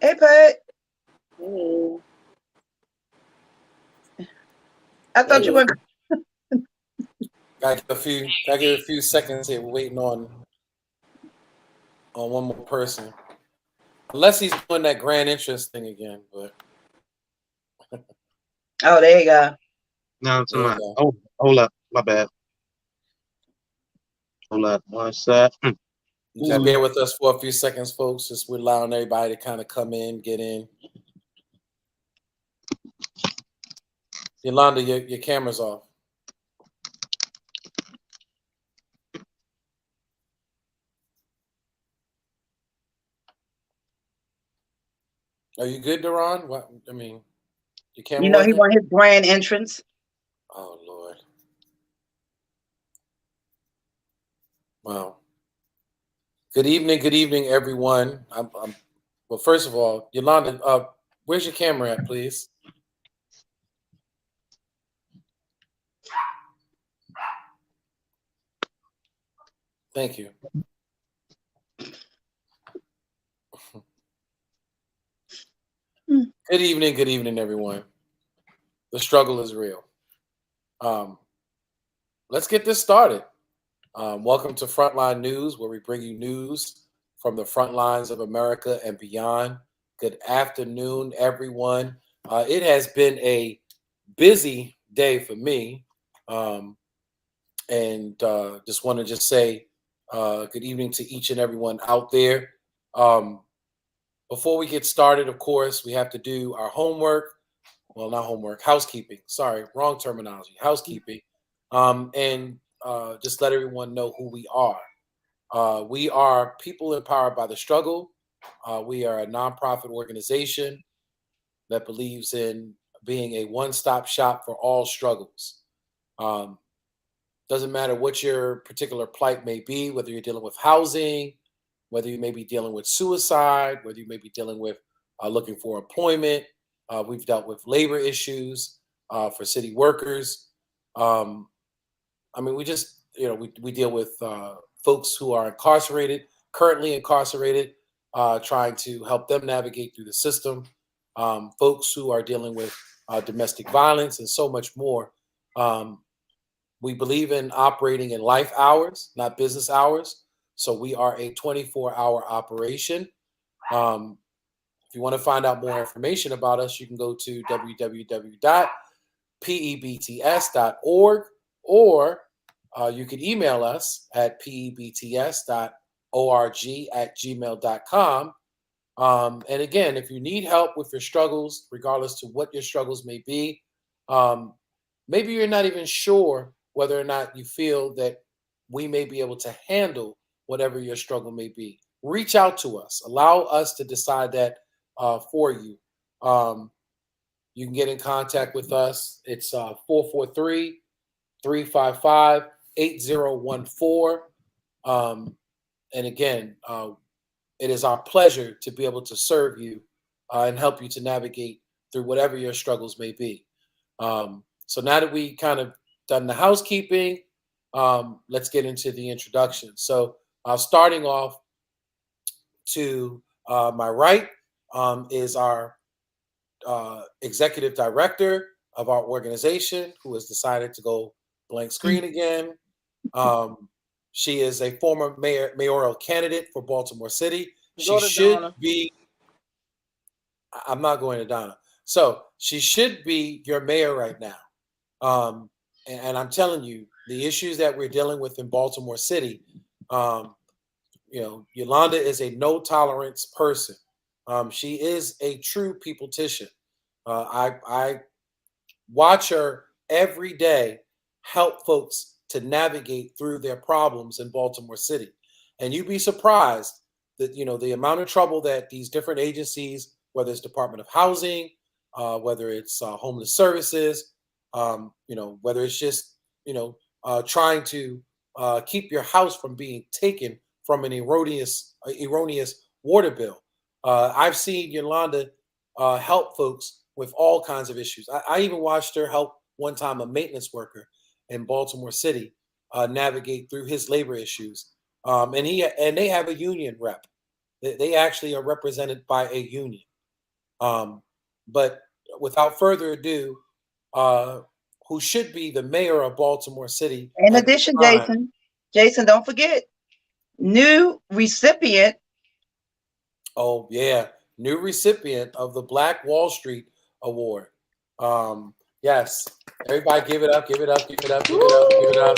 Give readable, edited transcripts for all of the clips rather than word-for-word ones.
Hey, Pat. Mm. I thought you were. Gotta give a few seconds here. We're waiting on one more person. Unless he's doing that grand entrance thing again, but Oh, there you go. No, it's there you not. go. Oh, hold up. My bad. Hold up. One sec. You gotta bear with us for a few seconds, folks. Just we're allowing everybody to kind of come in, get in. Yolanda, your camera's off. Are you good, Duran? What I mean, your camera You know, he working? want his grand entrance. Oh Lord. Wow. Good evening, everyone. Well, first of all, Yolanda, where's your camera at, please? Thank you. Good evening, everyone. The struggle is real. Let's get this started. Welcome to Frontline News, where we bring you news from the front lines of America and beyond. Good afternoon, everyone. It has been a busy day for me, and just want to just say good evening to each and everyone out there. Um, Before we get started, of course, we have to do our homework. Well, not homework, housekeeping. Sorry, wrong terminology. Housekeeping. And just let everyone know who we are. We are People Empowered by the Struggle. We are a nonprofit organization that believes in being a one stop shop for all struggles. Um, doesn't matter what your particular plight may be, whether you're dealing with housing, whether you may be dealing with suicide, whether you may be dealing with looking for employment. We've dealt with labor issues for city workers. Um, I mean, we just, we deal with folks who are incarcerated, currently incarcerated, trying to help them navigate through the system. Folks who are dealing with domestic violence and so much more. Um, we believe in operating in life hours, not business hours. So we are a 24-hour operation. If you want to find out more information about us, you can go to www.pebts.org, or you can email us at pebts.org@gmail.com. And again, if you need help with your struggles, regardless to what your struggles may be, um, maybe you're not even sure whether or not you feel that we may be able to handle whatever your struggle may be. Reach out to us. Allow us to decide that for you. Um, you can get in contact with us. It's 443 355 8014. And again, it is our pleasure to be able to serve you and help you to navigate through whatever your struggles may be. So now that we kind of done the housekeeping, let's get into the introduction. So starting off to my right is our executive director of our organization, who has decided to go blank screen again. She is a former mayoral candidate for Baltimore City. She should Donna. be. I'm not going to Donna. So she should be your mayor right now. And I'm telling you, the issues that we're dealing with in Baltimore City, Yolanda is a no tolerance person. She is a true peopletician. I watch her every day help folks to navigate through their problems in Baltimore City. And you'd be surprised that, the amount of trouble that these different agencies, whether it's Department of Housing, whether it's homeless services, whether it's just, trying to keep your house from being taken from an erroneous water bill. I've seen Yolanda help folks with all kinds of issues. I even watched her help one time a maintenance worker in Baltimore City navigate through his labor issues. And they have a union rep. They actually are represented by a union. But without further ado, who should be the mayor of Baltimore City In at this addition, time? Jason, don't forget, new recipient. Oh yeah, new recipient of the Black Wall Street Award. Yes, everybody, give it up, give it up, give it up, give it up, give it up.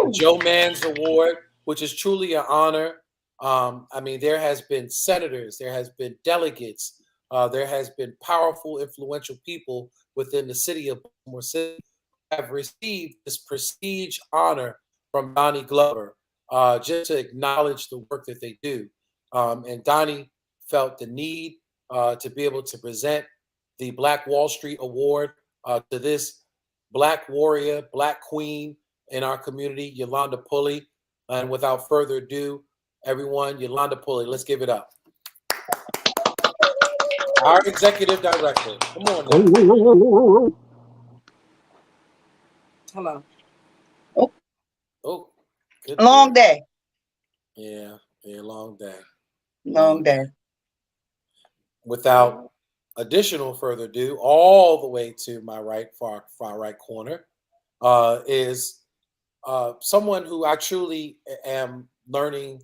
The Joe Mans Award, which is truly an honor. I mean, there has been senators, there has been delegates, there has been powerful, influential people within the city of Baltimore City who have received this prestige honor from Donnie Glover, just to acknowledge the work that they do. And Donnie felt the need to be able to present the Black Wall Street Award to this Black warrior, Black queen in our community, Yolanda Pulley. And without further ado, everyone, Yolanda Pulley, let's give it up. Our executive director. Come on now. Hello. Oh, good Long day. Yeah, long day. Long day. Without additional further ado, all the way to my right, far right corner, is someone who I truly am learning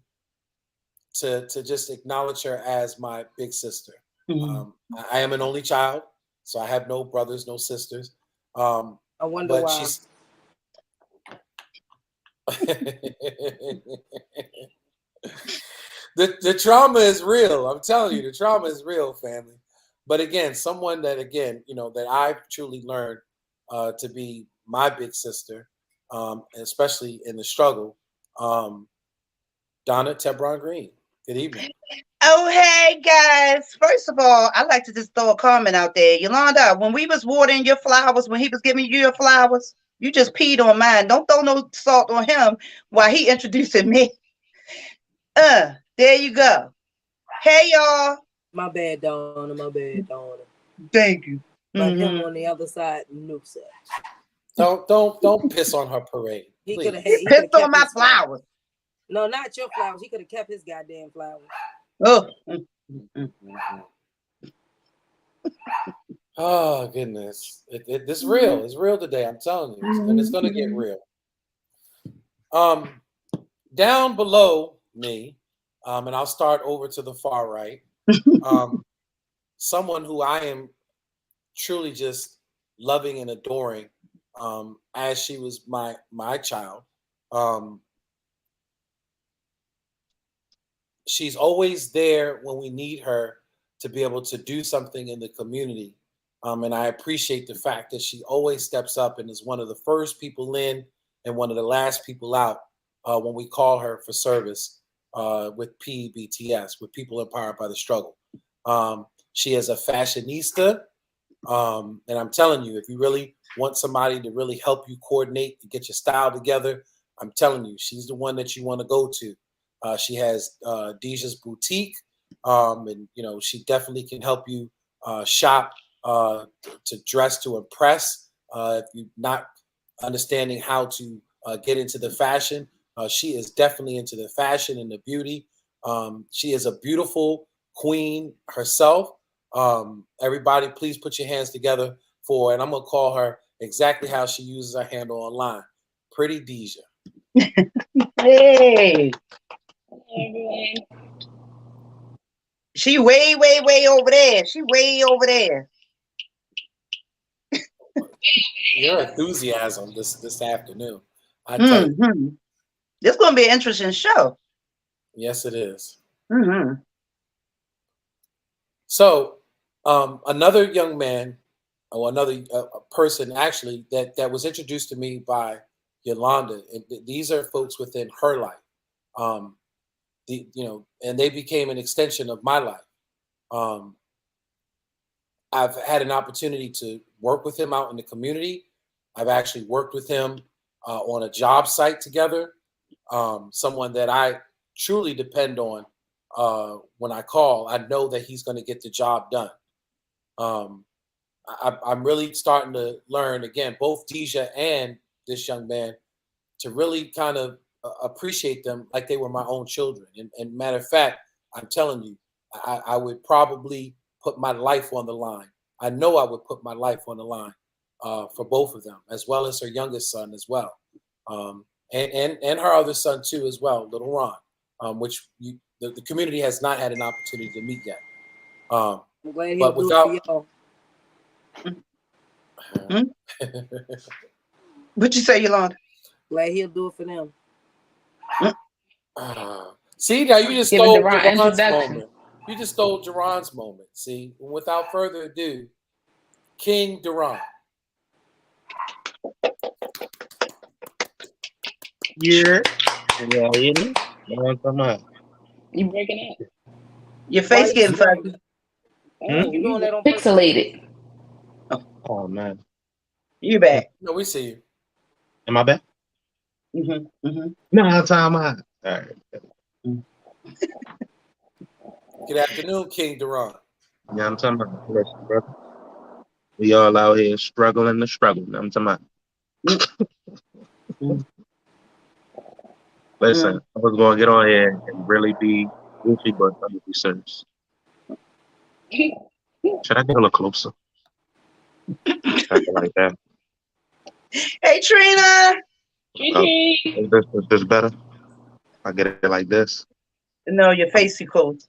to just acknowledge her as my big sister. I am an only child, so I have no brothers, no sisters. I wonder but why. She's the trauma is real. I'm telling you, the trauma is real, family. But again, someone that that I've truly learned to be my big sister, especially in the struggle. Donna Tebron Green. Good evening. Oh, hey guys. First of all, I'd like to just throw a comment out there. Yolanda, when we was watering your flowers, when he was giving you your flowers, you just peed on mine. Don't throw no salt on him while he introducing me. There you go. Hey y'all. My bad, Donna. My bad, Donna. Thank you. But him on the other side, no sir. Don't piss on her parade. He could have pissed on my flowers. No, not your flowers. He could have kept his goddamn flowers. Oh. Oh goodness, it's real. It's real today. I'm telling you, and it's going to get real. Down below me, and I'll start over to the far right. Someone who I am truly just loving and adoring, as she was my child. She's always there when we need her to be able to do something in the community. And I appreciate the fact that she always steps up and is one of the first people in and one of the last people out when we call her for service with PBTS, with People Empowered by the Struggle. She is a fashionista. And I'm telling you, if you really want somebody to really help you coordinate and get your style together, I'm telling you, she's the one that you want to go to. She has Deja's Boutique, and she definitely can help you shop to dress to impress. If you're not understanding how to get into the fashion, she is definitely into the fashion and the beauty. She is a beautiful queen herself. Everybody, please put your hands together for, and I'm gonna call her exactly how she uses her handle online, Pretty Deja. Hey. She way over there. She way over there. Your enthusiasm this afternoon, I tell you. This is gonna be an interesting show. Yes, it is. So, another young man, or another person actually that was introduced to me by Yolanda, and these are folks within her life. And they became an extension of my life. I've had an opportunity to work with him out in the community. I've actually worked with him on a job site together. Someone that I truly depend on when I call. I know that he's going to get the job done. I'm really starting to learn, again, both Deja and this young man, to really kind of appreciate them like they were my own children. And matter of fact, I'm telling you, I would probably put my life on the line. I know I would put my life on the line for both of them, as well as her youngest son as well, and her other son too as well, little Ron, which the community has not had an opportunity to meet yet. I'm glad he'll But do without, it for Hmm? What you say, Yolanda? glad he'll do it for them. See, now you just Giving stole Deron Jerron's introduction. moment. You just stole Jerron's moment. See, without further ado, King Deron. Yeah. Yeah, you know what I'm talking about. You breaking up? Your Why face you getting doing fuzzy. that? Oh, You doing you that on purpose? pixelated. Oh man. You back. No, we see you. Am I back? Mm-hmm. Mm-hmm. No, I'm talking about. All right. Good afternoon, King Deron. Yeah, I'm talking about. Listen, brother. We all out here struggling the struggle. I'm talking about. Mm-hmm. Listen, I was gonna get on here and really be goofy, but I'm gonna be serious. Should I get a little closer? Like that. Hey, Trina. Is this better? I get it like this. No, your face too close.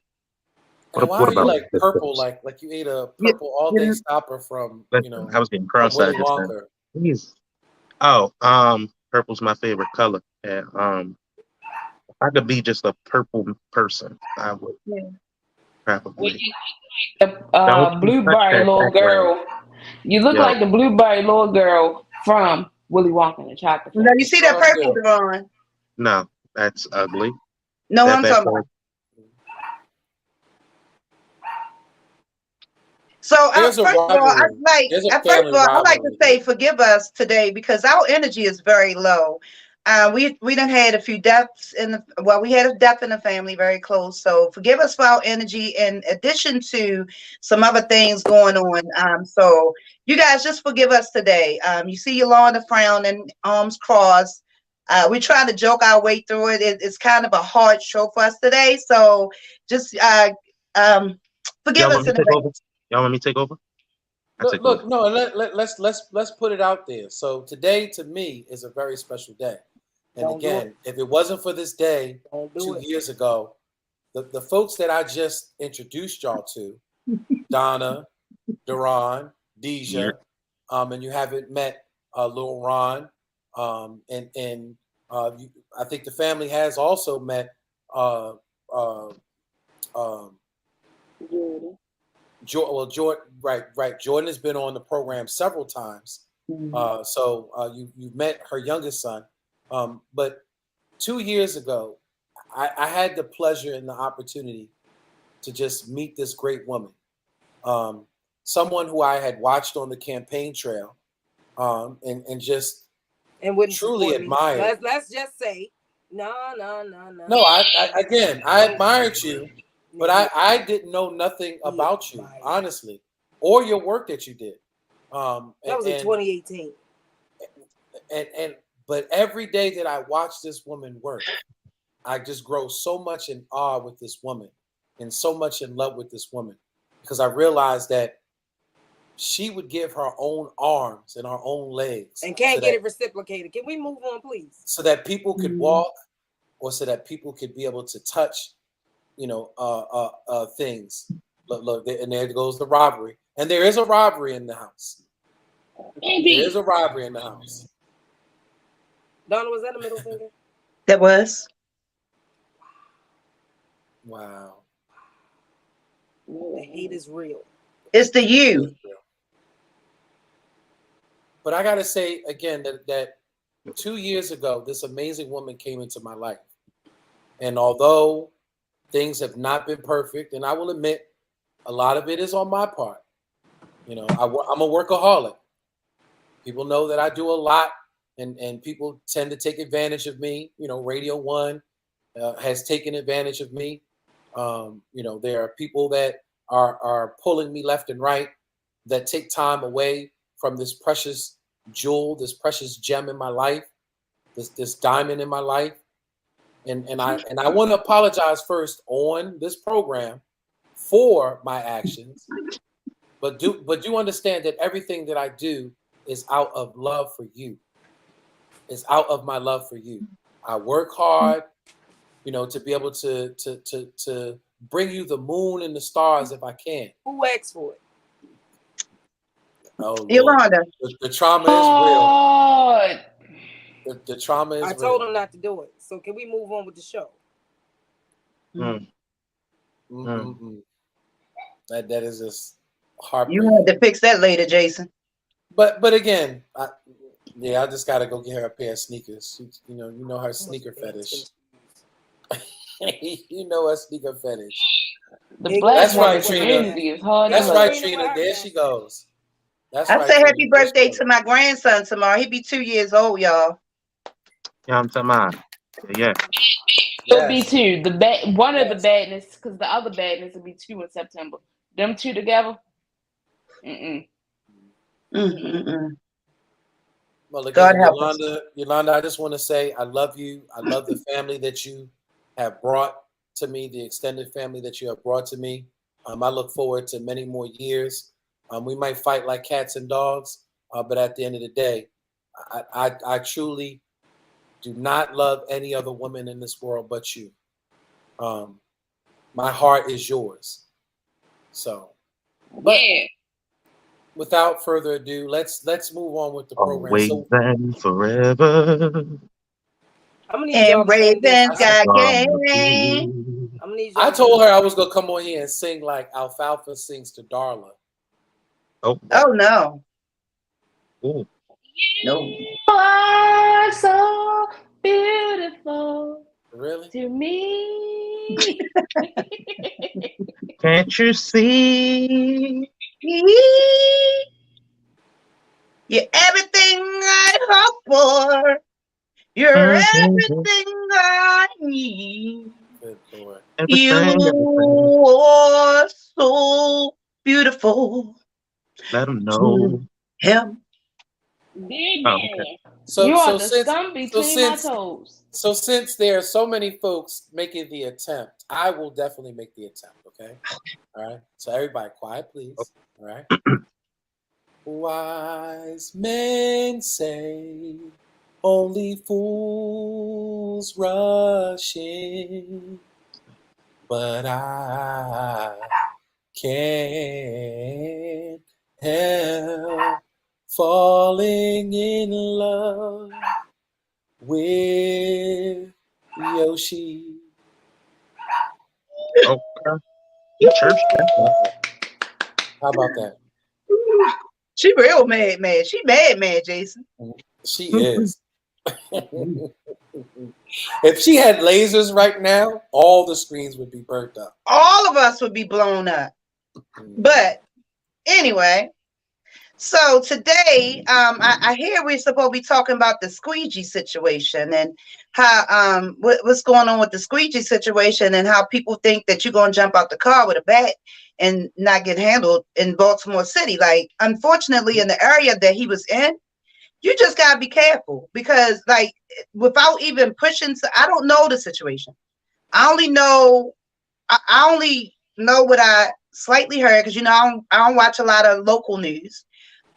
And why What are you about like this? purple, like you ate a You, purple all day you, stopper from Listen, I was getting from Willy cross-eyed just then. Wonka? Please. Oh, purple's my favorite color, and if I could be just a purple person, I would yeah. Well, probably. you look like the Don't you touch blueberry that little background, girl. You look yo. like the blueberry little girl from Willy Wonka and the Chocolate No, you Factory. see that Sure purple, do. Deron? No, that's ugly. No, That I'm talking about. background. So, There's a first of all, rivalry. There's a first of family all, I like to rivalry say here. forgive us today because our energy is very low. We done had a few deaths we had a death in the family very close. So forgive us for our energy in addition to some other things going on. So you guys just forgive us today. You see Yolanda frowning, arms crossed. We try to joke our way through it. It's kind of a hard show for us today. So just forgive Y'all want us me in to take over? advance. Y'all want me to take over? I take over. Look, no, let's put it out there. So today, to me, is a very special day. And Don't do it. again, if it wasn't for this day Don't do 2 it. years ago, the folks that I just introduced y'all to, Donna, Deron, Yeah. Deja, and you haven't met Lil Ron, and I think the family has also met uh, uh, um, Jordan, right. Jordan has been on the program several times. You've met her youngest son, but 2 years ago, I had the pleasure and the opportunity to just meet this great woman, someone who I had watched on the campaign trail, and just And wouldn't truly support me. admired. Let's just say, no. No, I admired you, but I didn't know nothing He about you, admired. honestly, or your work that you did. That was in 2018. And but every day that I watch this woman work, I just grow so much in awe with this woman and so much in love with this woman because I realized that she would give her own arms and her own legs And can't get it reciprocated. Can we move on, please? so that people could walk or so that people could be able to touch, things. Look, and there goes the robbery. And there is a robbery in the house. There is a robbery in the house. Donna, was that a middle finger? That was. Wow. The hate is real. It's the you. But I gotta say again that 2 years ago, this amazing woman came into my life. And although things have not been perfect, and I will admit a lot of it is on my part. I'm a workaholic. People know that I do a lot, and people tend to take advantage of me. Radio One has taken advantage of me. There are people that are pulling me left and right that take time away from this precious jewel, this precious gem in my life, this diamond in my life. And I want to apologize first on this program for my actions, but do understand that everything that I do is out of love for you. It's out of my love for you. I work hard, to be able to bring you the moon and the stars if I can. Who asked for it? Oh Lord, Yolanda. the trauma is real. God. The trauma is I real. told him not to do it. So can we move on with the show? Mm. That is just You heartbreaking. had to fix that later, Jason. But again, I just gotta go get her a pair of sneakers. You know her sneaker fetish. You know her sneaker fetish. The black That's right, woman Trina. community is hard. That's to right, love. Trina. There she goes. That's I right. say Trina. happy There she birthday goes. to my grandson tomorrow. He'll be 2 years old, y'all. Yeah, I'm talking about. Yeah. It'll be Yes. 2. One of the Yes. badness, because the other badness will be 2 in September. Them 2 together. Well, God again, help us. Yolanda, I just want to say I love you. I love the family that you have brought to me, the extended family that you have brought to me. I look forward to many more years. We might fight like cats and dogs, but at the end of the day, I truly do not love any other woman in this world but you. My heart is yours. So, but without further ado, let's move on with the program. Always and forever. I'm gonna need And y'all to end this. Ravens got game. I'm gonna need y'all I to told end her I was gonna come on here and sing like Alfalfa sings to Darla. Oh, Oh no. ooh. No. You are so beautiful Really? to me. Can't you see? You're everything I hope for. You're everything I need. Good Lord. You are so beautiful Let them to know. him. Oh, okay. You are the Since scum between my toes. since there are so many folks making the attempt, I will definitely make the attempt. Okay. All right. So everybody, quiet, please. All right. Wise men say only fools rush in, but I can't help falling in love with Yoshi. Okay. Church. How about that? She real mad, She mad, Jason. She is. If she had lasers right now, all the screens would be burnt up. All of us would be blown up. But anyway, so today, I hear we're supposed to be talking about the squeegee situation and how what's going on with the squeegee situation and how people think that you're gonna jump out the car with a bat and not get handled in Baltimore City. Like, unfortunately, in the area that he was in, you just gotta be careful because, like, without even pushing, I don't know the situation. I only know what I slightly heard because I don't watch a lot of local news.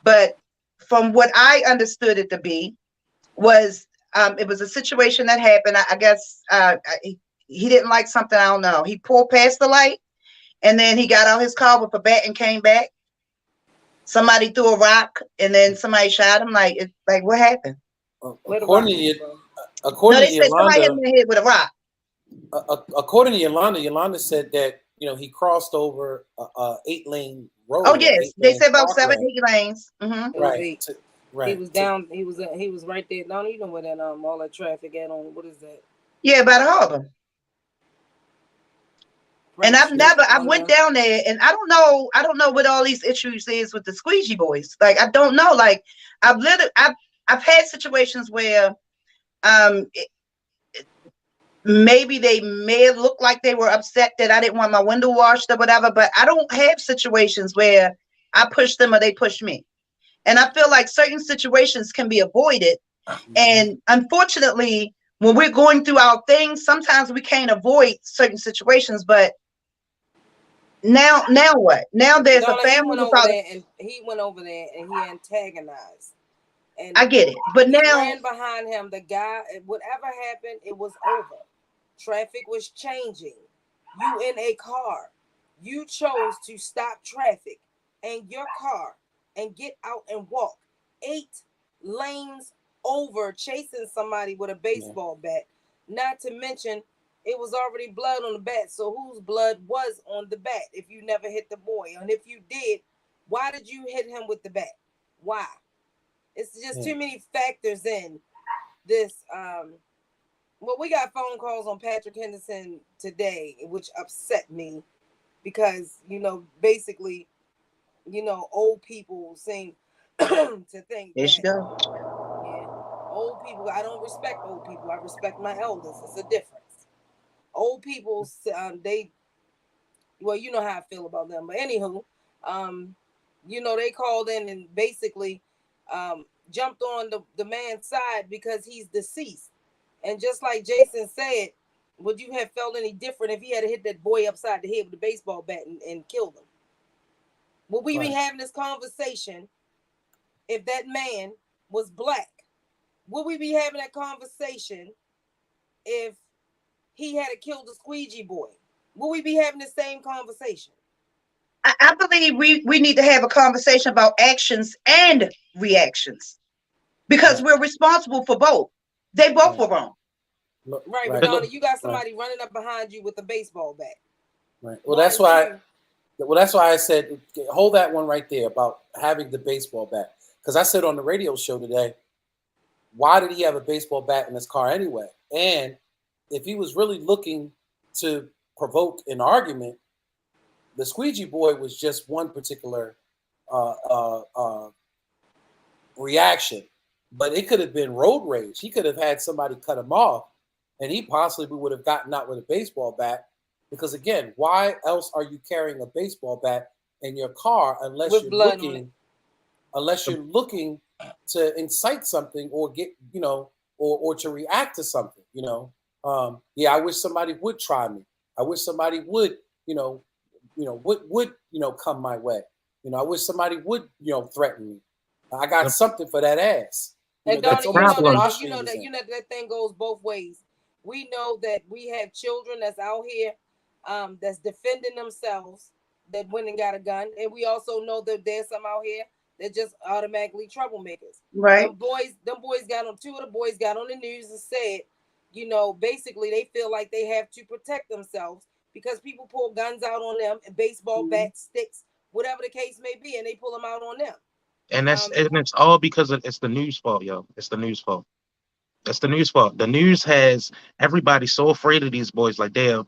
But from what I understood it to be, was it was a situation that happened. I guess he didn't like something. I don't know. He pulled past the light, and then he got out his car with a bat and came back. Somebody threw a rock, and then somebody shot him. Like what happened? According to They said somebody hit him in the head with a rock. According to Yolanda said that he crossed over a 8-lane road. Oh yes, they said about 7, 8 lanes. Mm-hmm. Right. Right. He was down. He was right there. Don't you know where that all that traffic at on? What is that? Yeah, by the harbor. Right. And I went down there, and I don't know what all these issues is with the squeegee boys. Like, I don't know. Like, I've had situations where maybe they may have looked like they were upset that I didn't want my window washed or whatever, but I don't have situations where I push them or they push me. And I feel like certain situations can be avoided. And unfortunately, when we're going through our things, sometimes we can't avoid certain situations, but Now what? Now there's a Donna, he family went over without. there and he antagonized. And I get it, but he now ran behind him. The guy, whatever happened, it was over. Traffic was changing. You in a car. You chose to stop traffic and your car and get out and walk 8 lanes over, chasing somebody with a baseball bat. Not to mention, it was already blood on the bat. So whose blood was on the bat if you never hit the boy? And if you did, why did you hit him with the bat? Why? It's just too many factors in this. Well, we got phone calls on Patrick Henderson today, which upset me because, basically, old people seem to think there she that, go. old people, I don't respect old people. I respect my elders. It's a difference. Old people, well, you know how I feel about them. But anywho, they called in and basically jumped on the man's side because he's deceased. And just like Jason said, would you have felt any different if he had hit that boy upside the head with a baseball bat and killed him? Would we be having this conversation if that man was black? Would we be having that conversation if he had killed the squeegee boy? Will we be having the same conversation? I believe we need to have a conversation about actions and reactions because we're responsible for both. They both were wrong. Right, but Donna, you got somebody running up behind you with a baseball bat. Right. Well, that's why I said hold that one right there about having the baseball bat. Because I said on the radio show today, why did he have a baseball bat in his car anyway? And if he was really looking to provoke an argument, the squeegee boy was just one particular reaction. But it could have been road rage. He could have had somebody cut him off, and he possibly would have gotten out with a baseball bat. Because again, why else are you carrying a baseball bat in your car unless you're looking to incite something or get, or to react to something, I wish somebody would try me. I wish somebody would, come my way. I wish somebody would, threaten me. I got something for that ass. And Donnie, that thing goes both ways. We know that we have children that's out here that's defending themselves that went and got a gun. And we also know that there's some out here that just automatically troublemakers. Right. Two of the boys got on the news and said, basically they feel like they have to protect themselves because people pull guns out on them and baseball bats, sticks, whatever the case may be, and they pull them out on them. And it's all because it's the news fault, yo. It's the news fault. It's the news fault. The news has everybody so afraid of these boys, like they're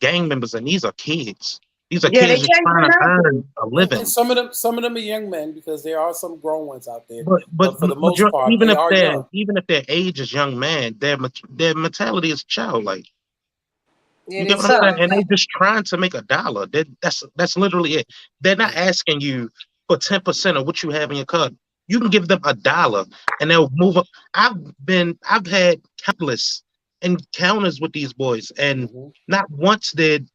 gang members, and these are kids. These are kids just trying to earn a living. And some of them are young men because there are some grown ones out there. But for the most part, even if their age is young man, their mentality is childlike. Yeah, you get what I'm saying? And they just trying to make $1. That's literally it. They're not asking you for 10% of what you have in your car. You can give them $1 and they'll move up. I've had countless encounters with these boys, and not once did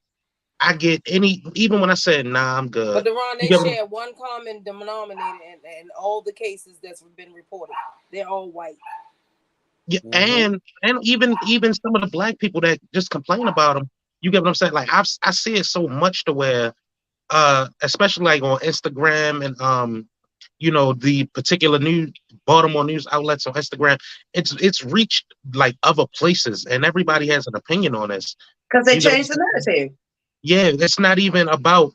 I get any, even when I said, nah, I'm good. But Deron, they share one common denominator in all the cases that's been reported. They're all white. Yeah, and even some of the black people that just complain about them, you get what I'm saying? Like I see it so much to where, especially like on Instagram and the particular Baltimore news outlets on Instagram, it's reached like other places, and everybody has an opinion on this because they changed the narrative. Yeah, it's not even about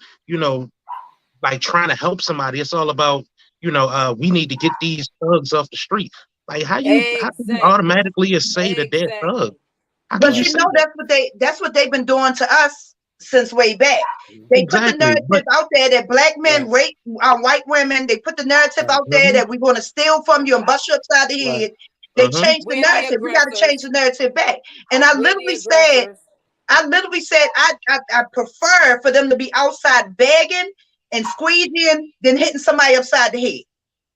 like trying to help somebody. It's all about we need to get these thugs off the street. Like how do you automatically say that they're thugs? But that's what they've been doing to us since way back. They put the narrative out there that black men rape white women. They put the narrative out there that we're going to steal from you and bust you upside the head. They changed the narrative. We got to change the narrative back. And I literally said, I prefer for them to be outside begging and squeegeeing than hitting somebody upside the head.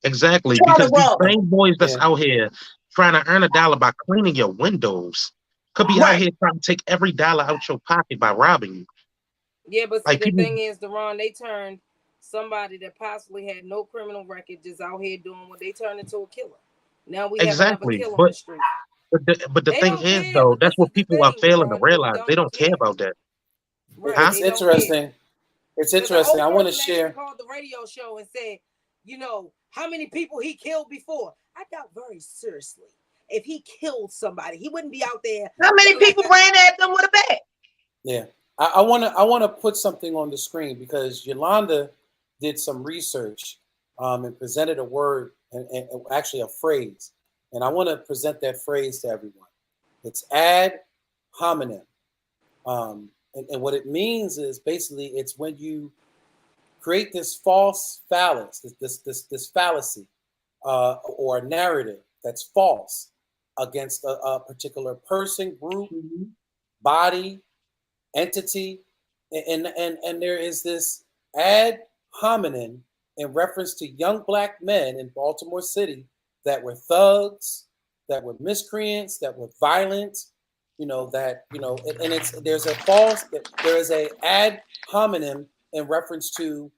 Exactly, because these same boys that's out here trying to earn $1 by cleaning your windows could be out here trying to take every dollar out your pocket by robbing you. Yeah, but see, Like the people thing is, Deron, they turned somebody that possibly had no criminal record just out here doing what they turned into a killer. Now we have another exactly, killer on the street. but the They thing don't is care, though, but that's this is what the people are thing, failing to Deron. They realize. They don't don't care care. about that, Right? huh? They It's don't care. interesting. It's Because the interesting. old I want to person actually share. called the radio show and said, you know, how many people he killed before. I doubt very seriously if he killed somebody, he wouldn't be out there. How many Like people ran at them with a bat? Yeah, I want to put something on the screen because Yolanda did some research and presented a word and actually a phrase, and I want to present that phrase to everyone. It's ad hominem, and what it means is basically it's when you create this false phallus, this fallacy, or a narrative that's false against a particular person, group, Mhm. body, entity, and there is this ad hominem in reference to young black men in Baltimore City that were thugs, that were miscreants, that were violent, and it's there is a ad hominem in reference to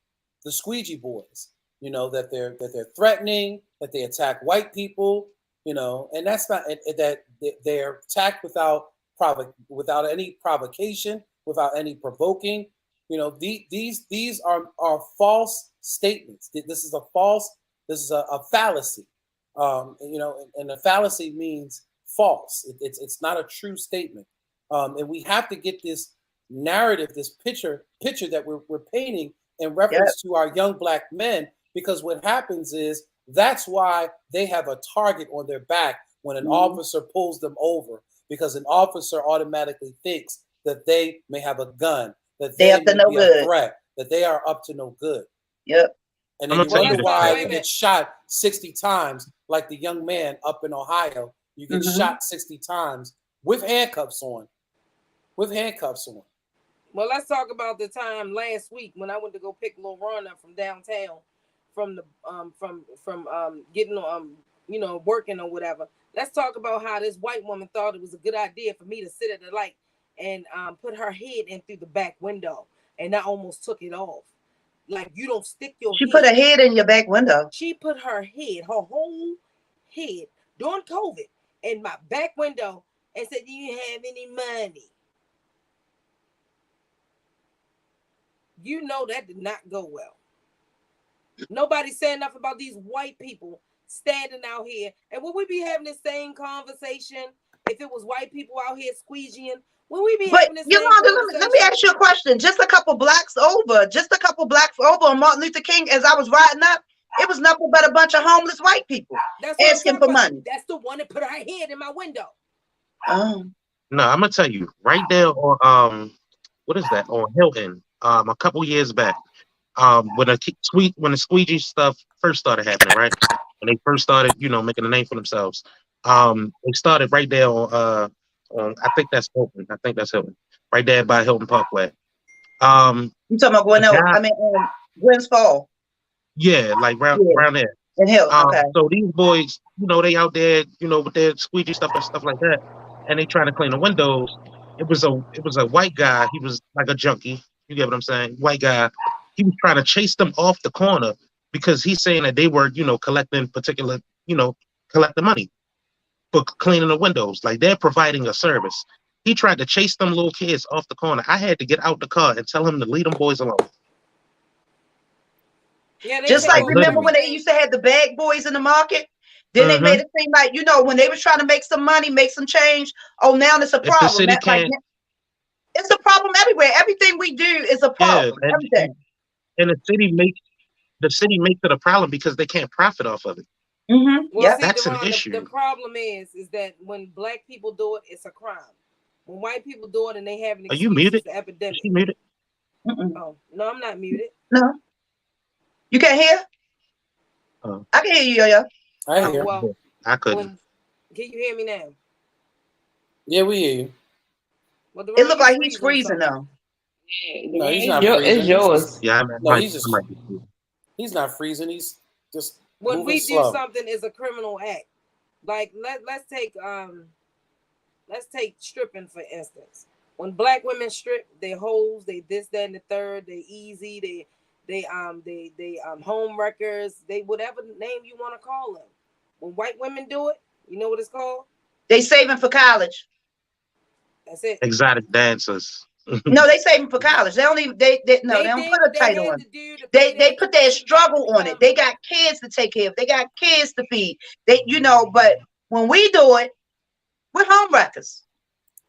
the squeegee boys, that they're threatening, that they attack white people, and that's not that they're attacked without any provocation, without any provoking. These are false statements. This is a false. This is a fallacy. And a fallacy means false. It's not a true statement. And we have to get this narrative, this picture that we're painting in Yep. reference to our young black men, because what happens is that's why they have a target on their back when an Mhm. officer pulls them over, because an officer automatically thinks that they may have a gun, that They they up to may no be a good. threat, that they are up to no good. Yep. And I'm then gonna you tell Well, you wonder that's this, not. why right? Wait you a get minute. shot 60 times, like the young man up in Ohio. You get Mhm. shot 60 times with handcuffs on. With handcuffs on. Well, let's talk about the time last week when I went to go pick Lil Ron up from downtown, from the getting working or whatever. Let's talk about how this white woman thought it was a good idea for me to sit at the light and put her head in through the back window, and I almost took it off. Like, you don't stick your She put head. her head in your back window. She put her head, her whole head, during COVID, in my back window and said, "Do you have any money?" You know that did not go well. Nobody saying enough about these white people standing out here. And would we be having the same conversation if it was white people out here squeegeeing? Would we be But having the same Yolanda, let me conversation? ask you a question. Just a couple blocks over on Martin Luther King, as I was riding up, it was nothing but a bunch of homeless white people That's what I'm asking talking for about. money. That's the one that put her head in my window. Oh. No, I'm gonna tell you right there on what is that on Hilton? A couple years back, when the squeegee stuff first started happening, right? When they first started, making a name for themselves, they started right there on I think that's Hilton. I think that's Hilton, right there by Hilton Parkway. You talking about A Gwinnett? guy, I mean, Glens Fall. yeah, like Yeah, around there. in Hilton. Okay. So these boys, they out there, with their squeegee stuff and stuff like that, and they trying to clean the windows. It was a white guy. He was like a junkie. You get what I'm saying? White guy. He was trying to chase them off the corner because he's saying that they were, collecting money for cleaning the windows. Like they're providing a service. He tried to chase them little kids off the corner. I had to get out the car and tell him to leave them boys alone. Yeah, they Just take like Like over remember literally. when they everything. used to have the bag boys in the market? Then they Hmm. made it seem like, when they was trying to make some money, make some change. Oh, now it's a If the problem. city That like can't, it's a problem everywhere. Everything we do is a yeah, problem. and, Everything. and, and the city makes it a problem because they can't profit off of it. Well, Yep. see, That's an Deron, the issue. problem is that when black people do it, it's a crime. When white people do it and they have an Are you excuse, muted? it's an Is epidemic. she muted? Mm-mm. Oh, no, I'm not muted. No, you can't hear. Uh, I can hear you, yo. I Oh, hear. well, I couldn't. when can you hear me now? Yeah, we hear you. Well, It Deron, looked you like he's freezing or freezing something. though. No, he's It's, not it's freezing. yours. Yeah, I No, might, he's I just might be. he's not freezing. He's just When moving we do slow. something is a criminal act. Like let's take stripping for instance. When black women strip, they hoes, they this, that, and the third, they easy, they home wreckers, they whatever name you want to call them. When white women do it, you know what it's called? They saving for college. That's it. Exotic dancers. No, they saving for college. They don't even no, they don't did put a what they title had on to it. do to They pay their put their tuition back struggle to on it. come. They got kids to take care of. They got kids to feed. They, but when we do it, we're home wreckers.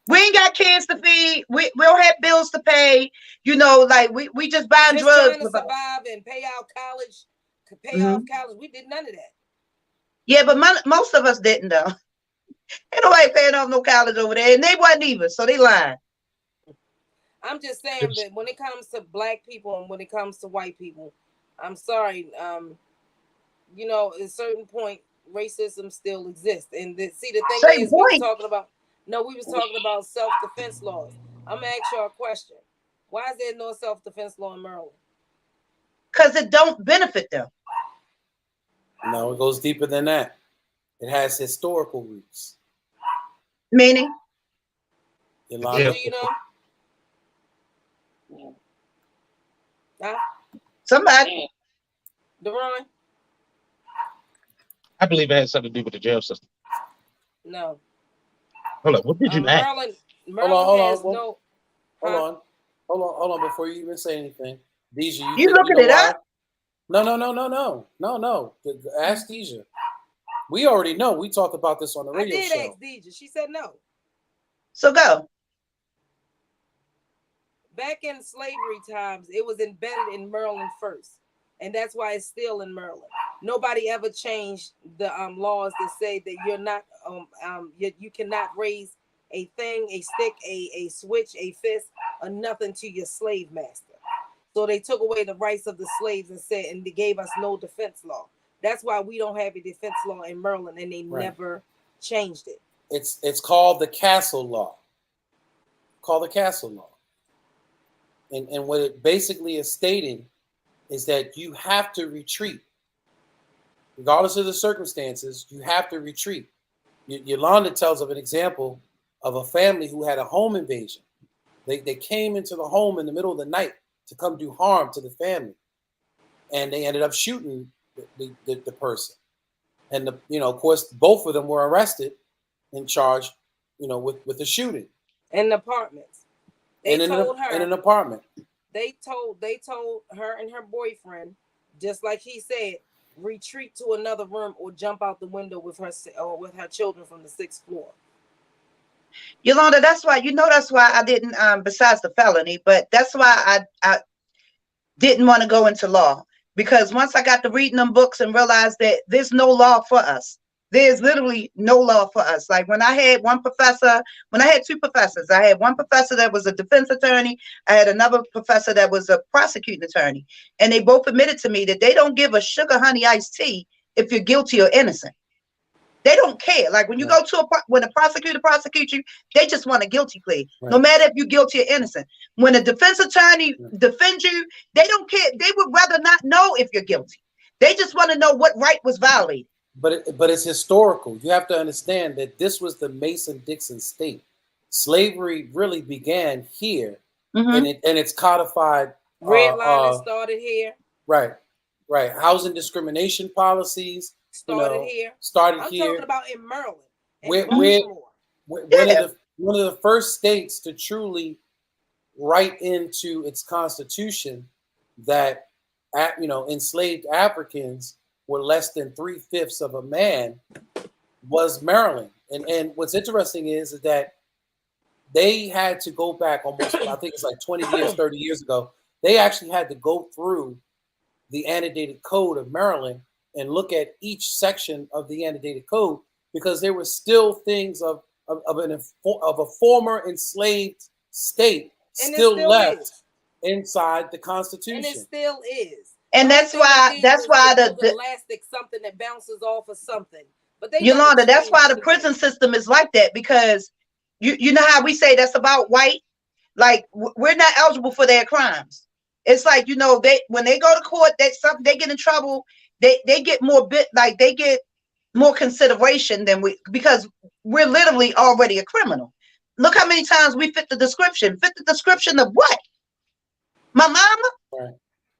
We ain't got kids to feed. We don't have bills to pay. Like we just buying Just drugs. trying to survive and pay out college, pay Mhm. off college. We did none of that. Yeah, but most of us didn't though. Ain't nobody paying off no college over there, and they wasn't either, so they lying. I'm just saying that when it comes to black people and when it comes to white people, I'm sorry. At a certain point, racism still exists. And the thing Certain is, we was point. talking about self-defense laws. I'm gonna ask y'all a question. Why is there no self-defense law in Maryland? Because it don't benefit them. No, it goes deeper than that. It has historical roots. Meaning? Yolanda, Do you know? Huh? Somebody. Deron? I believe it has something to do with the jail system. No. Hold on, what did you ask? Maryland has no. Hold on. Before you even say anything, Deja, you looking it up? No. Ask Deja. We already know. We talked about this on the radio show. I did ask Deja. She said no. So go. Back in slavery times, it was embedded in Maryland first, and that's why it's still in Maryland. Nobody ever changed the laws that say that you're not you cannot raise a thing, a stick, a switch, a fist, or nothing to your slave master. So they took away the rights of the slaves and they gave us no defense law. That's why we don't have a defense law in Maryland, and they never changed it. It's called the Castle Law. And what it basically is stating is that you have to retreat. Regardless of the circumstances, you have to retreat. Yolanda tells of an example of a family who had a home invasion. They came into the home in the middle of the night to come do harm to the family. And they ended up shooting the person. And, of course, both of them were arrested and charged, with the shooting. In the apartments. They told her in an apartment. They told her and her boyfriend, just like he said, retreat to another room or jump out the window with her children from the 6th floor. Yolanda, that's why I didn't besides the felony, but that's why I didn't want to go into law, because once I got to reading them books and realized that there's no law for us. There's literally no law for us. Like when I had two professors, I had one professor that was a defense attorney. I had another professor that was a prosecuting attorney. And they both admitted to me that they don't give a sugar honey iced tea if you're guilty or innocent. They don't care. Like when you go to when a prosecutor prosecutes you, they just want a guilty plea. Right. No matter if you're guilty or innocent. When a defense attorney defends you, they don't care. They would rather not know if you're guilty. They just want to know what right was violated. But it's historical. You have to understand that this was the Mason-Dixon state. Slavery really began here, and it's codified. Redlining started here. Right. Housing discrimination policies started here. I'm talking about in Maryland. One of the first states to truly write into its constitution that enslaved Africans were less than 3/5 of a man was Maryland. And what's interesting is that they had to go back almost, I think it's like 20 years, 30 years ago. They actually had to go through the annotated code of Maryland and look at each section of the annotated code, because there were still things of a former enslaved state still left inside the Constitution. And it still is. And that's why the elastic, something that bounces off of something. But Yolanda, that's why the prison system is like that, because you know how we say that's about white, like we're not eligible for their crimes. It's like, when they go to court, they get in trouble, they get more consideration than because we're literally already a criminal. Look how many times we fit the description. Fit the description of what? My mama? Right.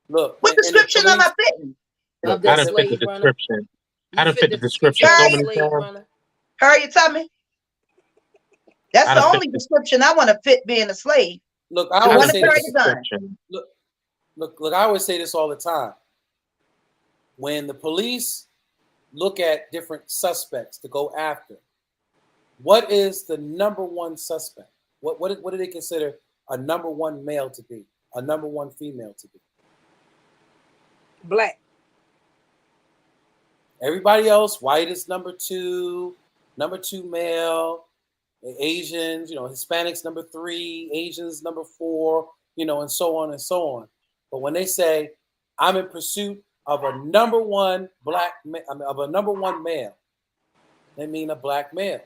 Look, What and the description am I police. fitting? Look, Of I that done fit the slave runner. description. I You done fit fit the the description description of so the many slave times. runner. Hurry, tell me. That's I the done fit only the, description I want to fit being a slave. Look, I The I one always done that say fit carried the this. the gun. description. Look. I always say this all the time. When the police look at different suspects to go after, what is the number one suspect? What do they consider a number one male to be? A number one female to be? Black. Everybody else, white is number two male, Asians, Hispanics number three, Asians number four, and so on and so on. But when they say, I'm in pursuit of a number one male, they mean a black male.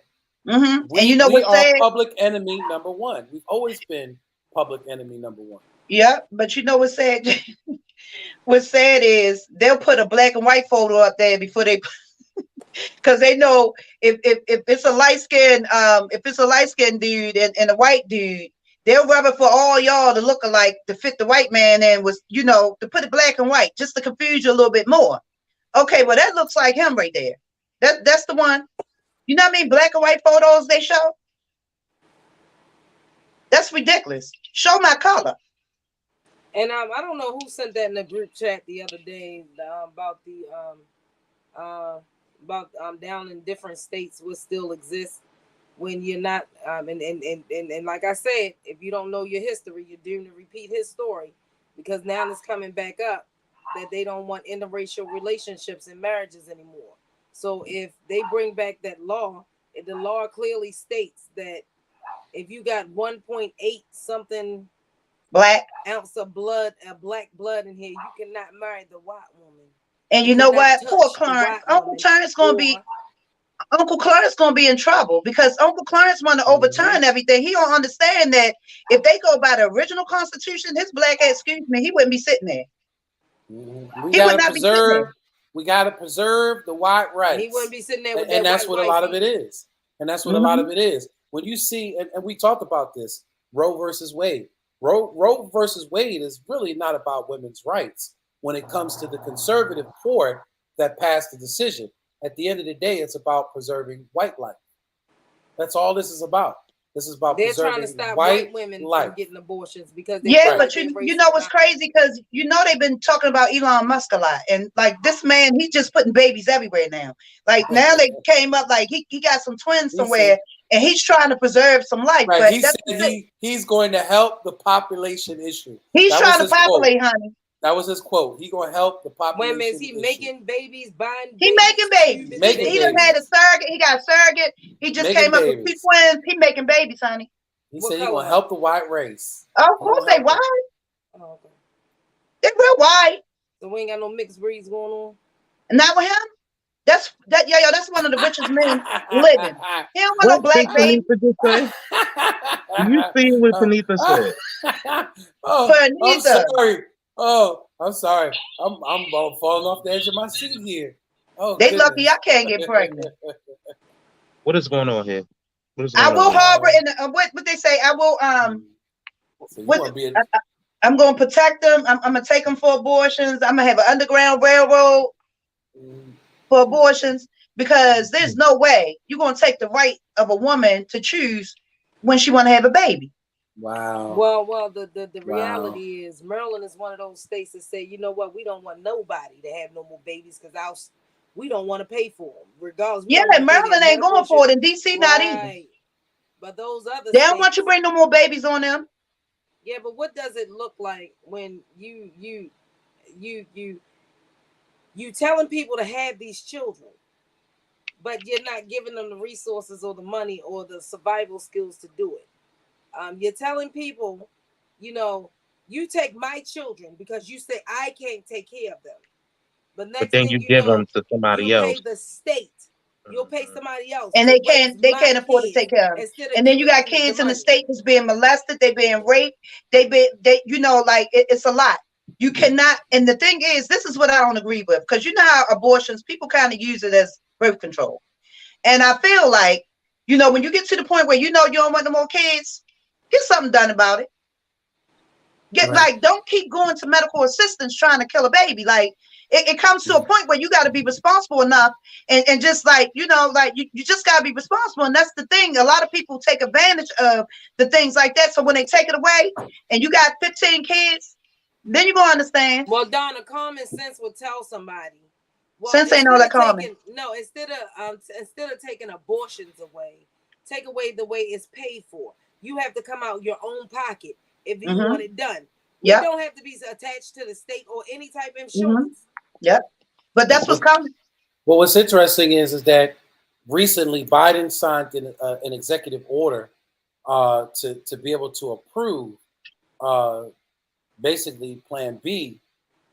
Mm-hmm. And you We know we what's are sad? public enemy number one. We've always been public enemy number one. Yeah, but you know what's sad? What's sad is they'll put a black and white photo up there before they, because they know if it's a light skinned dude and a white dude, they'll rub it for all y'all to look alike to fit the white man and to put it black and white just to confuse you a little bit more. Okay, well that looks like him right there. That's the one. You know what I mean? Black and white photos they show. That's ridiculous. Show my color. And I don't know who sent that in the group chat the other day about the down in different states will still exist when you're not and like I said, if you don't know your history, you're doomed to repeat his story, because now it's coming back up that they don't want interracial relationships and marriages anymore. So if they bring back that law, the law clearly states that if you got 1.8 something black ounce of blood, black blood in here, you cannot marry the white woman. And you know what? Poor touch the Clarence. white Uncle woman, Clarence gonna be or Uncle Clarence gonna be in trouble because Uncle Clarence want to overturn everything. He don't understand that if they go by the original Constitution, his black ass, excuse me, he wouldn't be sitting there. We He would gotta not be sitting there. preserve the white rights. he wouldn't be sitting there with and that that's white what a wife lot of it either. is. And that's what a lot of it is. When you see, and we talked about this, Roe versus Wade. Roe versus Wade is really not about women's rights when it comes to the conservative court that passed the decision. At the end of the day, it's about preserving white life. That's all this is about. This is about They're preserving trying to stop white white women life. from getting abortions because But you know what's crazy, because they've been talking about Elon Musk a lot, and like this man, he's just putting babies everywhere now. Like now they came up like he got some twins somewhere, and he's trying to preserve some life. Right. But He said he's going to help the population issue. He's trying to populate, honey. That was his quote. He gonna help the population. When is he making babies, buying He making babies. He done had a surrogate. He got a surrogate. He just came up with 2 twins. He making babies, honey. He said he gonna help the white race. Oh, of course they white. Oh, okay. They're real white. So we ain't got no mixed breeds going on. Not with him. That's one of the richest men living. He don't want no black baby. Do you see what Tanita said? I'm sorry. Oh, I'm sorry. I'm falling off the edge of my seat here. Oh, they lucky I can't get pregnant. What is going on here? I will harbor in what they say. I will I'm going to protect them. I'm going to take them for abortions. I'm going to have an underground railroad for abortions, because there's no way you're going to take the right of a woman to choose when she want to have a baby. Wow. Well, the reality is Maryland is one of those states that say, you know what, we don't want nobody to have no more babies because we don't want to pay for them, regardless. Yeah, Maryland ain't going for it, and DC not either. But those other they don't want you to bring no more babies on them. Yeah, but what does it look like when you telling people to have these children, but you're not giving them the resources or the money or the survival skills to do it? You're telling people, you take my children because you say I can't take care of them. But then you give them to somebody else. Pay the state. You'll pay somebody else, and they can't afford to take care of them. And then you got kids in the state that's being molested, they being raped, it's a lot. You cannot. And the thing is, this is what I don't agree with, because you know how abortions, people kind of use it as birth control, and I feel like You know, when you get to the point where you know you don't want no more kids, get something done about it. Like, don't keep going to medical assistance trying to kill a baby. Like, it comes to a point where you got to be responsible enough, and just like, you know, like you just got to be responsible. And that's the thing. A lot of people take advantage of the things like that. So when they take it away and you got 15 kids, then you're going to understand. Well, Donna, common sense would tell somebody. Well, sense ain't all that common. Instead of taking abortions away, take away the way it's paid for. You have to come out your own pocket if you want it done. You don't have to be attached to the state or any type of insurance. Yep. But that's what's coming. Well, what's interesting is that recently Biden signed an executive order to be able to approve basically Plan B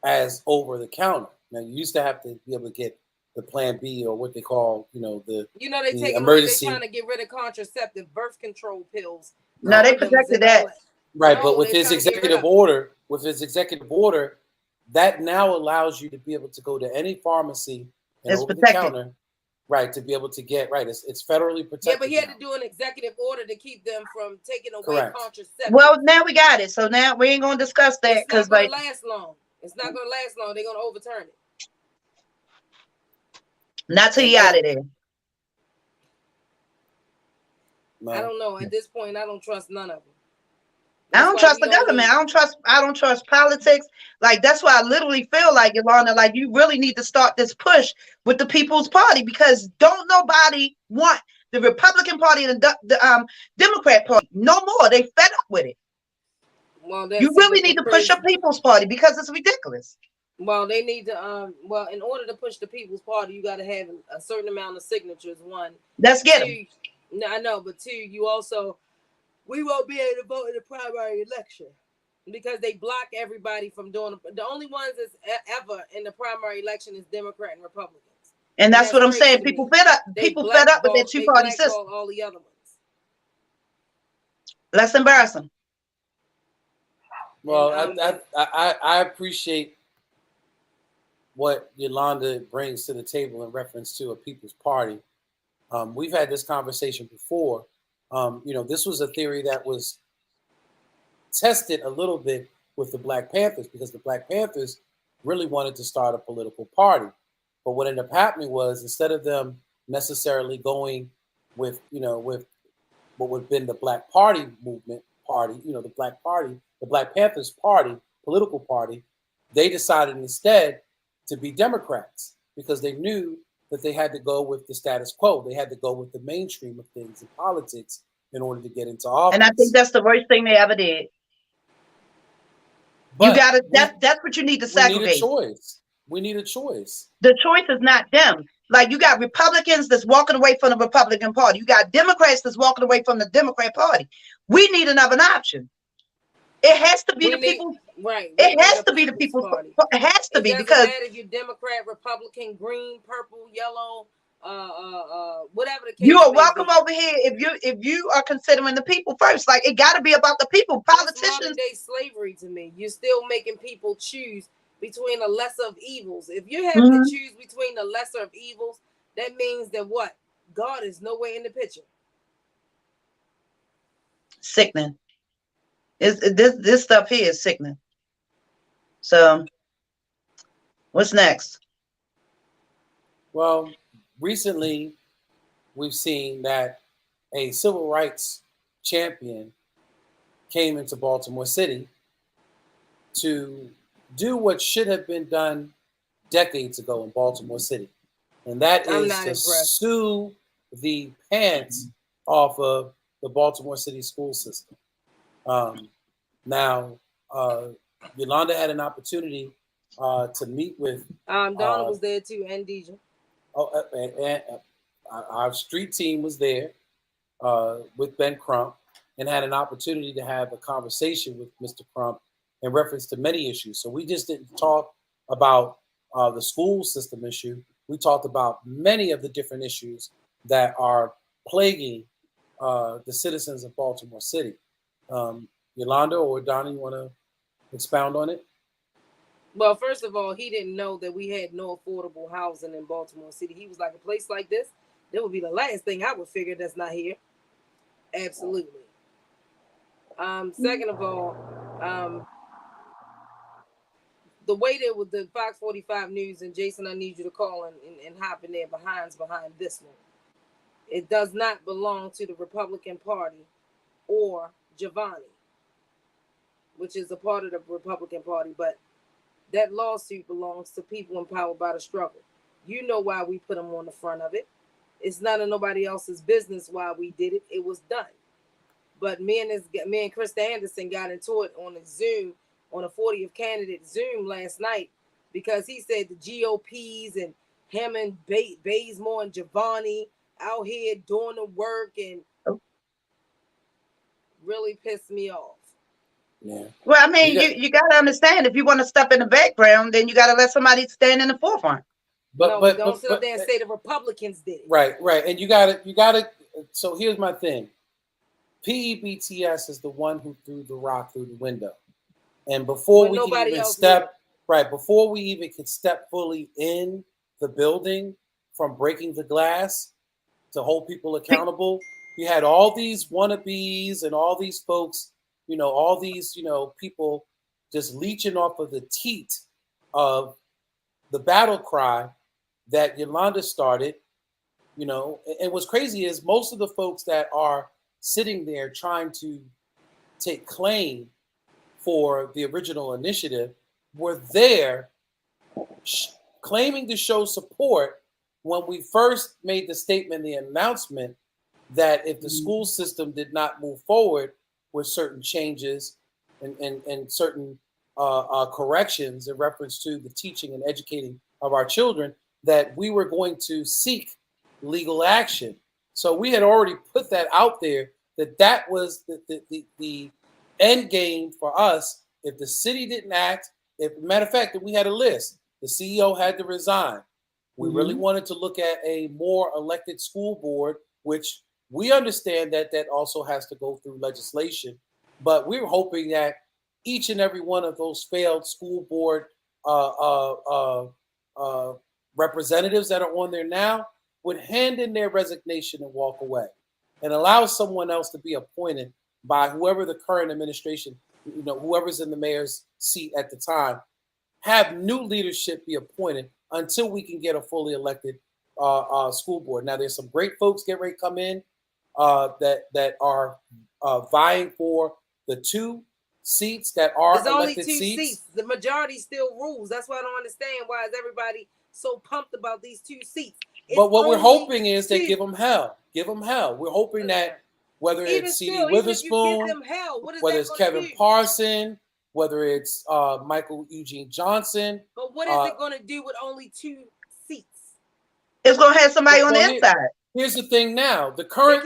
as over the counter. Now, you used to have to be able to get the Plan B, or what they call, they take emergency. They're trying to get rid of contraceptive birth control pills. No, they protected that. Right, but with his executive order, that now allows you to be able to go to any pharmacy and over the counter, right, to be able to get It's federally protected. Yeah, but he had to do an executive order to keep them from taking away contraceptives. Well, now we got it. So now we ain't gonna discuss that because it's not gonna last long. It's not gonna last long. They're gonna overturn it. Not till you out of there. I don't know. At this point, I don't trust none of them. I don't trust the government. I don't trust politics. Like, that's why I literally feel like, Yolanda, like, you really need to start this push with the People's Party, because don't nobody want the Republican Party and the Democrat Party no more. They fed up with it. Well, you really need to push your People's Party because it's ridiculous. Well, they need to in order to push the People's Party, you got to have a certain amount of signatures. One, let's get them. No, I know, but two, we won't be able to vote in the primary election because they block everybody from doing. The only ones that's ever in the primary election is Democrat and Republicans. And that's what I'm saying. People fed up. People fed up with their two-party system. All the other ones. Let's embarrass them. Well, I appreciate what Yolanda brings to the table in reference to a People's Party. We've had this conversation before. This was a theory that was tested a little bit with the Black Panthers, because the Black Panthers really wanted to start a political party. But what ended up happening was, instead of them necessarily going with what would have been the Black Party movement party, the Black Panthers party, political party, they decided instead to be Democrats, because they knew that they had to go with the status quo. They had to go with the mainstream of things in politics in order to get into office. And I think that's the worst thing they ever did. But you gotta. That's what you need to segregate. We need a choice. We need a choice. The choice is not them. Like, you got Republicans that's walking away from the Republican Party. You got Democrats that's walking away from the Democrat Party. We need another option. It has to be the people. Right. It has to be the People's Party. It has to be, because if you're Democrat, Republican, green, purple, yellow, whatever the case. You are welcome over here if you are considering the people first. Like, it got to be about the people. Politicians. Modern day slavery to me. You're still making people choose between the lesser of evils. If you're having to choose between the lesser of evils, that means that what? God is nowhere in the picture. Sickening. This stuff here is sickening. So, what's next? Well, recently we've seen that a civil rights champion came into Baltimore City to do what should have been done decades ago in Baltimore City. And that is to sue the pants off of the Baltimore City school system. Now, Yolanda had an opportunity to meet with Donna was there too, and Deja. And our street team was there with Ben Crump, and had an opportunity to have a conversation with Mr. Crump in reference to many issues. So we just didn't talk about the school system issue. We talked about many of the different issues that are plaguing the citizens of Baltimore City. Yolanda or Donna, you want to expound on it? Well, first of all, he didn't know that we had no affordable housing in Baltimore City. He was like, a place like this, That would be the last thing I would figure that's not here. Absolutely. Second of all, the way that with the Fox 45 News, and Jason, I need you to call and hop in there behind this one. It does not belong to the Republican Party or Giovanni, which is a part of the Republican Party, but that lawsuit belongs to people empowered by the struggle. You know why we put them on the front of it. It's none of nobody else's business why we did it. It was done. But me and Krista Anderson got into it on a Zoom, on a 40th candidate Zoom last night, because he said the GOPs and him and Bazemore and Giovanni out here doing the work, and really pissed me off. Yeah. Well, I mean, you got to understand, if you want to step in the background, then you got to let somebody stand in the forefront. But don't sit up there and say the Republicans did it. Right. And you got to. So here's my thing. PEBTS is the one who threw the rock through the window, and before we can even step before we even could step fully in the building, from breaking the glass to hold people accountable, you had all these wannabes and all these folks, all these, people just leeching off of the teat of the battle cry that Yolanda started, and what's crazy is most of the folks that are sitting there trying to take claim for the original initiative were there claiming to show support when we first made the statement, the announcement, that if the school system did not move forward with certain changes and certain corrections in reference to the teaching and educating of our children, that we were going to seek legal action. So we had already put that out there, that was the end game for us. If the city didn't act, matter of fact, that we had a list. The CEO had to resign. We really wanted to look at a more elected school board, which we understand that also has to go through legislation. But we were hoping that each and every one of those failed school board representatives that are on there now would hand in their resignation and walk away, and allow someone else to be appointed by whoever the current administration, whoever's in the mayor's seat at the time, have new leadership be appointed until we can get a fully elected school board. Now, there's some great folks get ready to come in that are vying for the 2 seats that are There's only elected 2 seats. The majority still rules. That's why I don't understand why is everybody so pumped about these 2 seats. But what we're hoping is they give them hell. Give them hell. We're hoping that whether it's C.D. Witherspoon, whether it's Kevin Parson, whether it's Michael Eugene Johnson. But what is it going to do with only 2 seats? It's going to have somebody on the inside. Here's the thing now. The current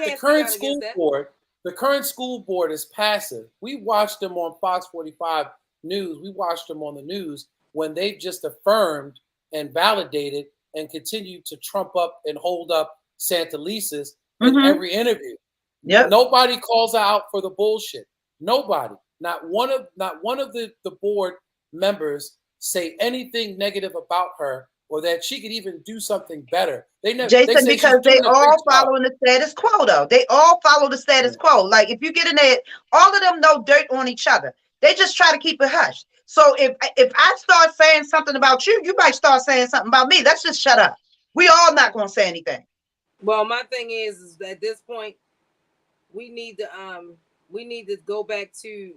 school board is passive. We watched them on Fox 45 News. We watched them on the news when they just affirmed and validated and continued to trump up and hold up Santa Lisa's in every interview. Yep. Nobody calls out for the bullshit. Nobody. Not one of the board members say anything negative about her, or that she could even do something better. They never. Jason, because they all following the status quo, though. They all follow the status quo. Like, if you get in there, all of them know dirt on each other. They just try to keep it hushed. So if I start saying something about you, you might start saying something about me. Let's just shut up. We all not going to say anything. Well, my thing is at this point, we need to go back to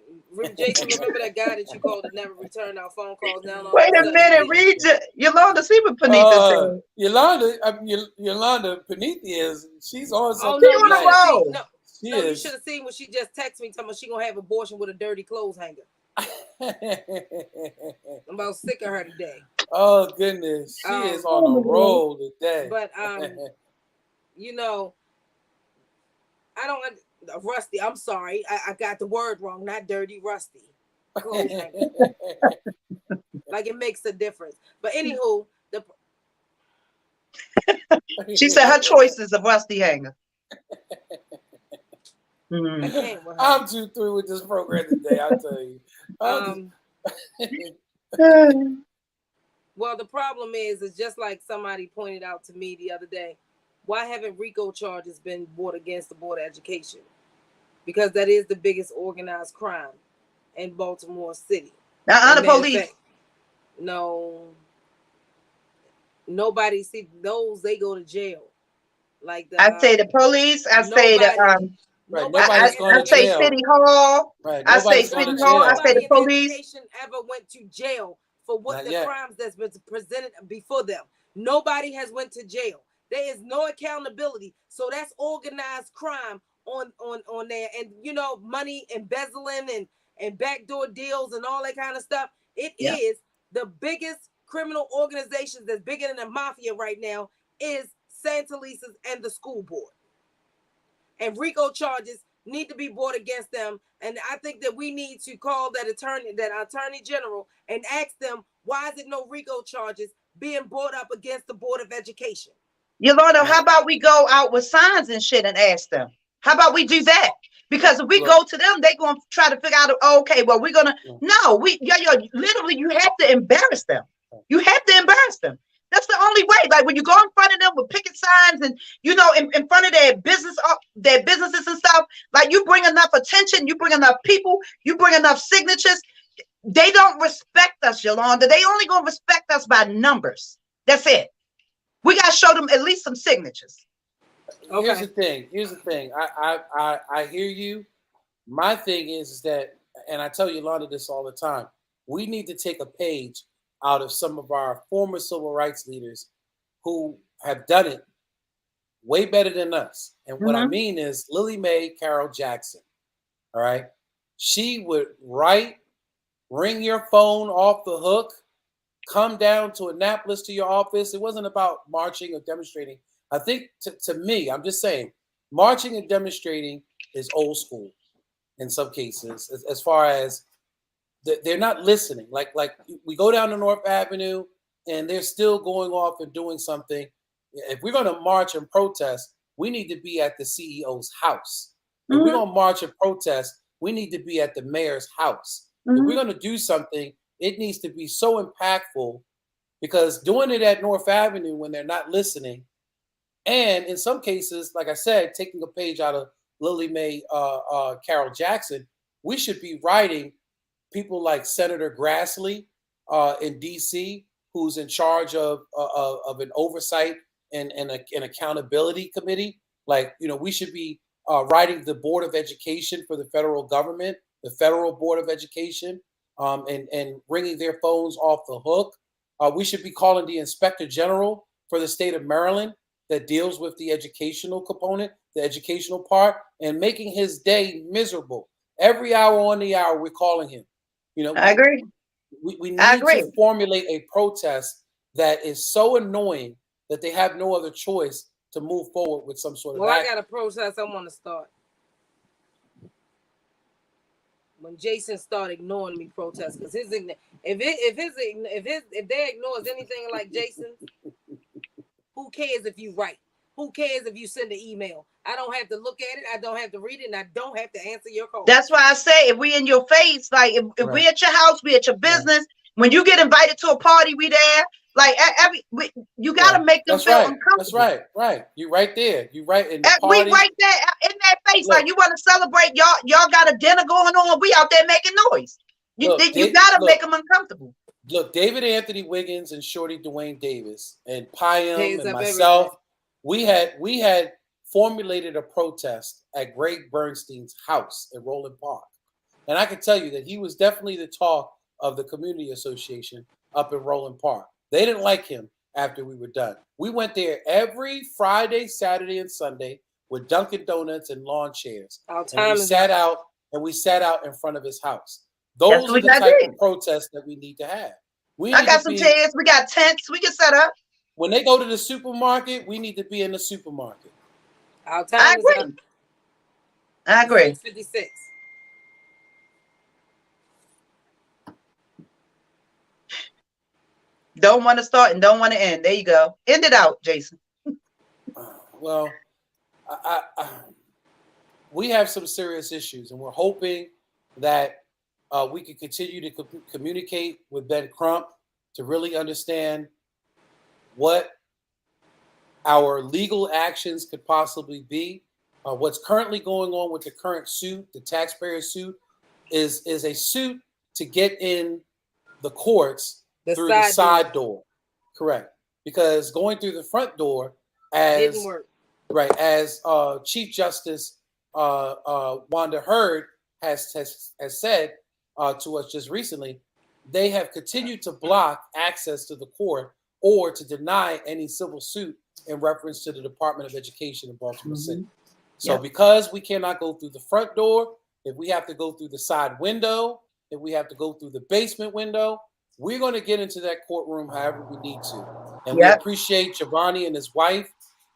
Jason. Remember that guy that you called that never returned our phone calls? Now, wait a minute, read Yolanda. See what Panitha said. Yolanda Panitha is. She's on something. She on the roll. No, you should have seen what she just texted me. Talking about she gonna have abortion with a dirty clothes hanger. I'm about sick of her today. Oh goodness, she is on a roll today. But I don't. Rusty, I'm sorry. I got the word wrong. Not dirty, rusty. Like, it makes a difference. But anywho, she said her choice is a rusty hanger. I'm too through with this program today, I tell you. Well, the problem is just like somebody pointed out to me the other day. why haven't RICO charges been brought against the Board of Education? Because that is the biggest organized crime in Baltimore City. Now, the police. Fact, no, nobody see those. They go to jail. Like I say the police. I say the Nobody's going to say jail. City Hall. Right. I say City Hall. I say the police. Education ever went to jail for what the crimes that's been presented before them. Nobody has went to jail. There is no accountability. So that's organized crime on there. And you know, money embezzling and backdoor deals and all that kind of stuff. It is the biggest criminal organizations that's bigger than the mafia right now is Santa Lisa's and the school board. And RICO charges need to be brought against them. And I think that we need to call that attorney general and ask them, why is it no RICO charges being brought up against the Board of Education? Yolanda, how about we go out with signs and shit and ask them? How about we do that? Because if we go to them, they're going to try to figure out, okay, well, we're going to, literally, you have to embarrass them. You have to embarrass them. That's the only way. Like when you go in front of them with picket signs and, you know, in front of their businesses and stuff, like you bring enough attention, you bring enough people, you bring enough signatures. They don't respect us, Yolanda. They only going to respect us by numbers. That's it. We got to show them at least some signatures. Okay. Here's the thing. I hear you. My thing is that, and I tell Yolanda this all the time, we need to take a page out of some of our former civil rights leaders who have done it way better than us. And what I mean is Lily Mae Carroll Jackson. All right. She would write, ring your phone off the hook, come down to Annapolis to your office. It wasn't about marching or demonstrating. I think to me, I'm just saying, marching and demonstrating is old school in some cases, as far as they're not listening. Like we go down to North Avenue and they're still going off and doing something. If we're going to march and protest, we need to be at the CEO's house. If we're going to march and protest, we need to be at the mayor's house. If we're going to do something, it needs to be so impactful, because doing it at North Avenue when they're not listening, and in some cases, like I said, taking a page out of Lily Mae Carroll Jackson, we should be writing people like Senator Grassley in D.C., who's in charge of an oversight and an accountability committee. Like, you know, we should be writing the Board of Education for the federal government, the Federal Board of Education, and ringing their phones off the hook. We should be calling the Inspector General for the state of Maryland that deals with the educational component, the educational part, and making his day miserable. Every hour on the hour, we're calling him. You know, I agree. We need to formulate a protest that is so annoying that they have no other choice to move forward with some sort of action. I got a protest I want to start. When Jason started ignoring me protest, because if they ignores anything like Jason, who cares if you write? Who cares if you send an email? I don't have to look at it. I don't have to read it, and I don't have to answer your call. That's why I say, if we in your face, like if we at your house, we at your business. When you get invited to a party, we there. Like you got to make them feel uncomfortable. That's right. You right there. You right in the party. We right there in that face. Look, like you want to celebrate. Y'all got a dinner going on. We out there making noise. You got to make them uncomfortable. Look, David Anthony Wiggins and Shorty Dwayne Davis and Pyam and myself, we had formulated a protest at Greg Bernstein's house in Roland Park. And I can tell you that he was definitely the talk of the community association up in Roland Park. They didn't like him after we were done. We went there every Friday, Saturday, and Sunday with Dunkin' Donuts and lawn chairs. And we sat out in front of his house. Those are the type of protests that we need to have. I got some chairs. We got tents. We can set up. When they go to the supermarket, we need to be in the supermarket. I agree. 56. Don't want to start and don't want to end. There you go. End it out, Jason. Well, we have some serious issues, and we're hoping that we can continue to communicate with Ben Crump to really understand what our legal actions could possibly be. What's currently going on with the current suit, the taxpayer suit, is a suit to get in the courts through the side door. Correct. Because going through the front door, as didn't work. Right, as Chief Justice Wanda Hurd has said to us just recently, they have continued to block access to the court or to deny any civil suit in reference to the Department of Education in Baltimore City. So because we cannot go through the front door, if we have to go through the side window, if we have to go through the basement window, we're going to get into that courtroom however we need to. And we appreciate Giovanni and his wife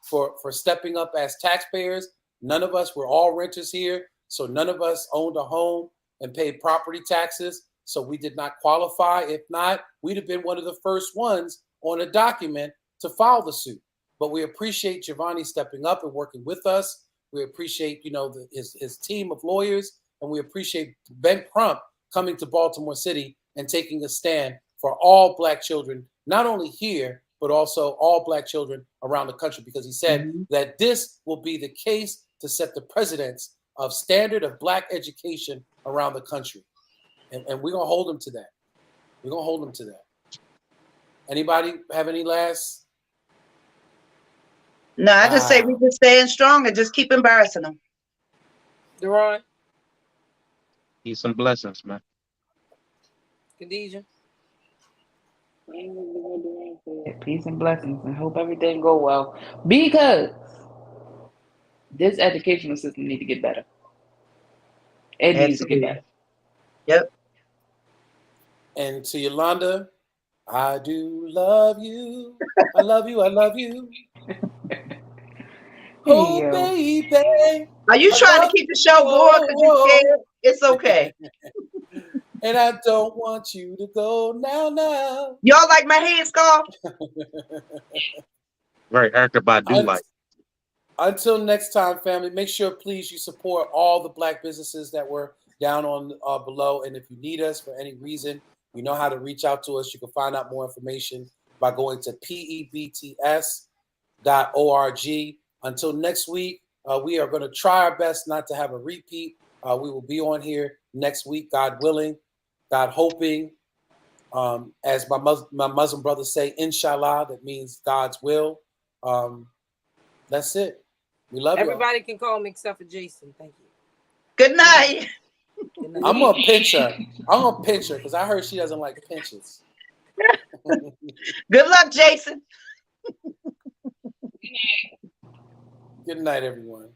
for stepping up as taxpayers. None of us, we're all renters here, so none of us owned a home and paid property taxes, so we did not qualify. If not, we'd have been one of the first ones on a document to file the suit. But we appreciate Giovanni stepping up and working with us. We appreciate, his team of lawyers, and we appreciate Ben Crump coming to Baltimore City and taking a stand for all Black children, not only here, but also all Black children around the country, because he said that this will be the case to set the precedence of standard of Black education around the country. And we're going to hold him to that. We're going to hold him to that. Anybody have any last? No, I just say we just staying strong and just keep embarrassing them. Deron? Peace and blessings, man. Khadijah? Peace and blessings, and hope everything go well. Because this educational system needs to get better. It needs to get better. Yep. And to Yolanda, I do love you. I love you. I love you. Oh, baby. Are you trying to keep the show going because you're scared? It's okay. And I don't want you to go now. Y'all like my headscarf? Right, Erica Badu like. Until next time, family, make sure, please, you support all the Black businesses that were down on below. And if you need us for any reason, you know how to reach out to us. You can find out more information by going to pebts.org. Until next week, we are going to try our best not to have a repeat. We will be on here next week, God willing, God hoping. As my Muslim brothers say, inshallah, that means God's will. That's it. We love you. Everybody can call me except for Jason. Thank you. Good night. I'm going to pinch her. I'm going to pinch her because I heard she doesn't like pinches. Good luck, Jason. Good night, everyone.